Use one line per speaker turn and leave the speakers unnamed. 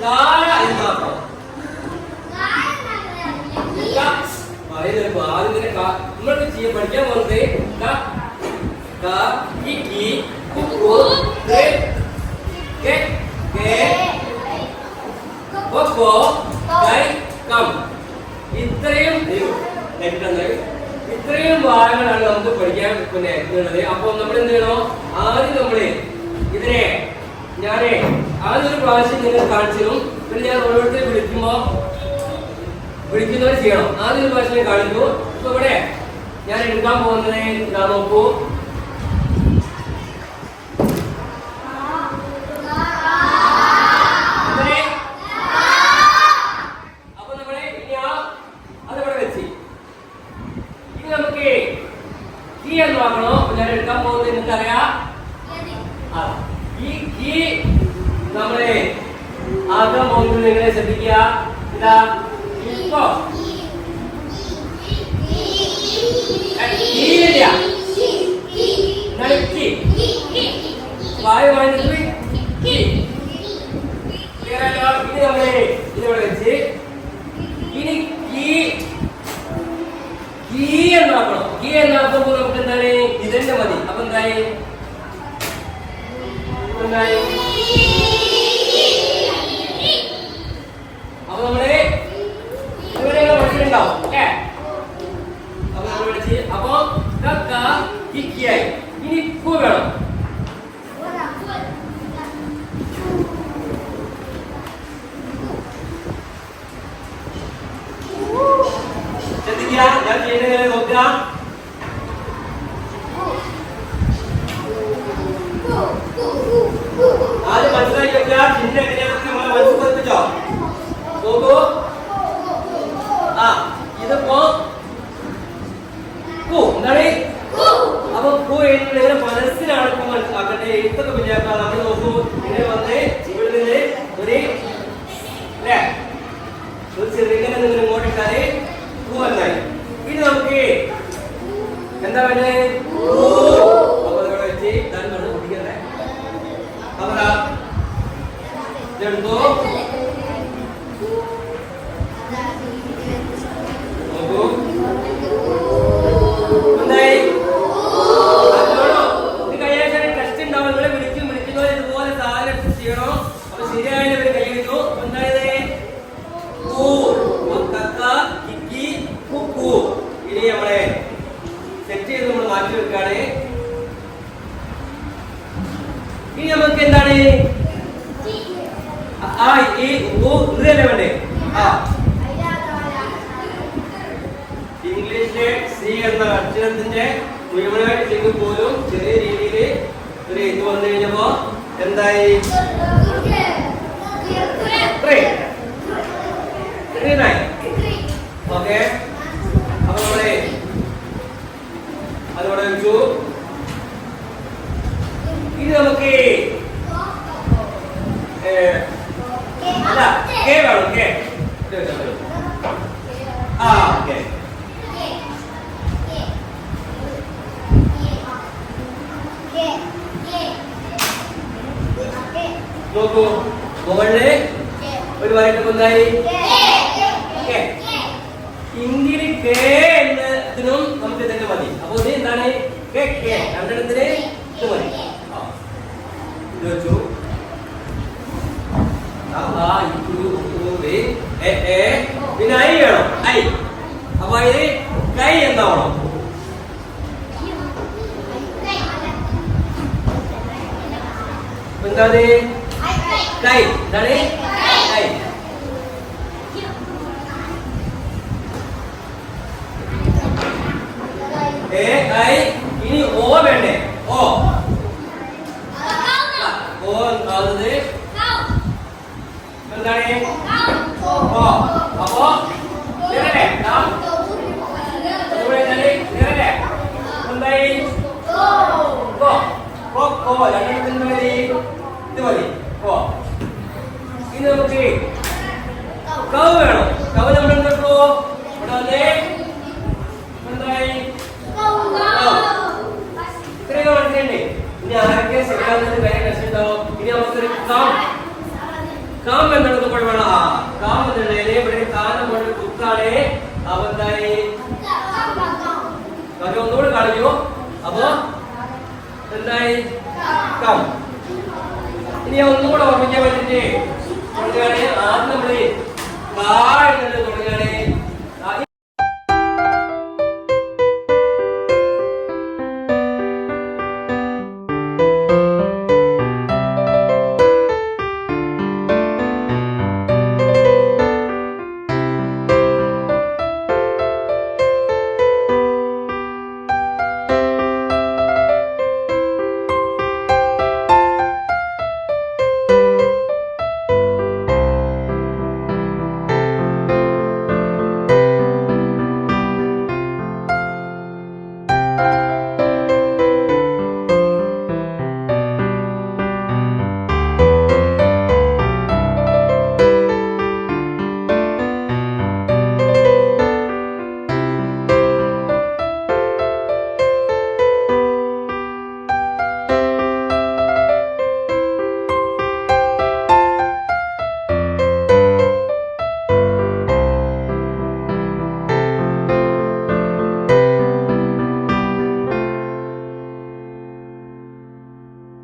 കാല എന്നാക്കണം. നമ്മൾക്ക് ചെയ്യാൻ പഠിക്കാൻ പോകുന്നത് ഇത്രയും ഭാഗങ്ങളാണ് നമുക്ക് പഠിക്കാൻ ഉള്ളത്. അപ്പൊ നമ്മൾ എന്ത് ചെയ്യണോ, ആദ്യം നമ്മള് ഇതിനെ ഞാനേ ആദ്യം ഒരു പ്രാവശ്യം നിങ്ങൾ കാണിച്ചിരും. പിന്നെ ഞാൻ ഓരോരുത്തരെ വിളിക്കുന്നവർ ചെയ്യണം. ആദ്യം ഒരു പ്രാവശ്യം കാണിക്കൂ. ഇപ്പൊ ഇവിടെ ഞാൻ എടുക്കാൻ പോകുന്നത് ഇതാ നോക്കൂ. അപ്പൊ നമ്മളെ ഇനി അതിവിടെ വെച്ച് ഇനി നമുക്ക് കീ എന്ന് നോക്കണോ. ഞാൻ എടുക്കാൻ പോകുന്നത് നിങ്ങൾക്കറിയാം. ഈ കീ നമ്മളെ ആക്കാൻ പോകുന്നത് നിങ്ങളെ ശ്രദ്ധിക്കുക. ഇതാ ഇപ്പൊ ഇതിവിടെ വെച്ച് ഇനി കീ എന്നാക്കണം. കീ എന്നാക്കുമ്പോ നമുക്ക് എന്താണ് ഇതന്നെ മതി. അപ്പൊ എന്തായി അപ്പൊ നമ്മള് ഇവിടെ പഠിച്ചിട്ടുണ്ടാവും അല്ലേ. അപ്പൊ നമ്മൾ പഠിച്ച് അപ്പൊ കിക്കിയായി. ഇനി കൂ വേണം. ശ്രദ്ധിക്കുക, ഞാൻ ചെയ്യുന്നത് നോക്കുക. ആദ്യം മനസ്സിലാക്കി വെക്കുക. ചിഹ്നം എങ്ങനെയാണെന്ന് നമ്മളെ മനസ്സിൽ പതിപ്പിച്ചോ. നോക്കൂ. ഇതിപ്പോ എന്താണ് അപ്പൊ കൂ എഴുതുന്നത് മനസ്സിലാണ് മനസ്സിലാക്കട്ടെ. എഴുത്തൊക്കെ പിന്നെയാക്കാം. നമ്മൾ നോക്കൂ, ഇങ്ങനെ വന്ന് ഇവിടെ നിന്ന് ഒരു ചെറുങ്ങനെ നിങ്ങൾ ഇങ്ങോട്ടിട്ടാല് കൂ എന്നായി. ഇനി നമുക്ക് എന്താ വേണ്ടത്? അപ്പൊ ഇവിടെ വെച്ച് ഇതാണ് കുടിക്കണ്ടേ. അപ്പൊ ഇതെടുത്തോ. ഇനി നമുക്ക് എന്താണ് വേണ്ടേ? ഇംഗ്ലീഷിലെ സി എന്ന അക്ഷരത്തിന്റെ മുഴുവനായിട്ട് പോലും ചെറിയ രീതിയിൽ ഒരു ഇത് വന്നു കഴിഞ്ഞപ്പോ എന്തായി? ഓക്കെ. അപ്പൊ നമ്മളെ അതോടെ വെച്ചു. ഇനി നമുക്ക് അല്ല കെ വേണം. K okay. നോക്കൂ, മുകളില് ഒരു വരയിട്ട് എന്തായി? ഹിന്ദിയിൽ കെ എന്നതിനും നമുക്ക് തന്നെ മതി. അപ്പൊ ഇത് എന്താണ്? രണ്ടെണ്ണത്തിന് ഇത് മതി. ഇത് വെച്ചു. പിന്നെ ഐ വേണം. ഐ. അപ്പൊ ഇത് കൈ എന്താവണം? എന്താണ്? കൈ. എന്താണ്? കൈ. ഐ. ഇനി ഓ വേണ്ടേ? ഓ എന്താണത്? എന്താണ്? ഓ. അപ്പോ എന്തായി? രണ്ടെണ്ണത്തിന് മതി. ഇത് മതി. ഓ. ഇനി നമുക്ക് കവ് വേണം. കവ് നമ്മൾ എന്താക്കോ? ഇവിടെ വന്നേ എന്തായി? ഇത്രയും മനസ്സിലുണ്ട്. ഇനി ആരൊക്കെ ശരിയാകുന്നത് വേറെ കഷ്ടമുണ്ടാവും. ഇനി നമുക്കൊരു കാം എന്നുള്ളത് വേണം. ആ കാം എന്നുള്ളതിനെ ഇവിടെ കാലം കൊണ്ട് കുത്താണ്. അപ്പൊ എന്തായി ഒന്നുകൂടെ കളഞ്ഞു. അപ്പൊ എന്തായി കം. ഇനി ഒന്നുകൂടെ ഓർമ്മിക്കാൻ വേണ്ടിട്ട് തുടങ്ങുകയാണ്. ആദ്യം നമ്മള് കാ എന്നുള്ളത് തുടങ്ങുകയാണ്.